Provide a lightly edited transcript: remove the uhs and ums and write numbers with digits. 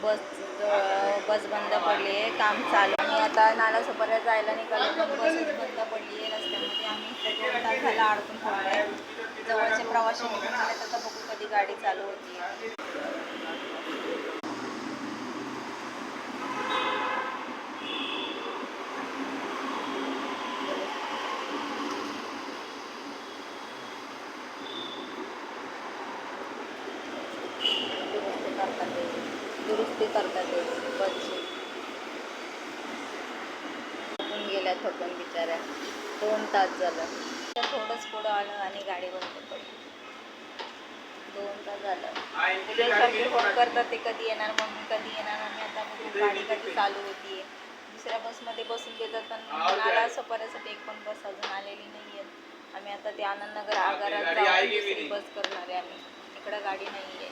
बस बंद पडली आहे, काम चालू. आणि आता नालासोपाऱ्यात जायला निघालो पण बसच बंद पडली आहे रस्त्यामध्ये. आम्ही 2 तास झाला अडकून पडलो आहे. जवळचे प्रवासी निघून गेले, आता बघू कधी गाडी चालू होती. दुरुस्ती करतात बसची. थकून गेल्या, थकून बिचाऱ्या. 2 तास झालं. थोडंच पुढं आलं आणि गाडी बंद पडली. 2 तास झालं. त्याच्यासाठी फोन करतात ते कधी येणार मम्मी, कधी येणार मम्मी. आता बघू गाडी कधी चालू होती. दुसऱ्या बसमध्ये बसून देतात पण नालासोपाऱ्यासाठी एक पण बस अजून आलेली नाही आहे. आम्ही आता ते आनंदनगर आगारात जाऊन दुसरी बस करणार आहे. आम्ही इकडं गाडी नाही आहे.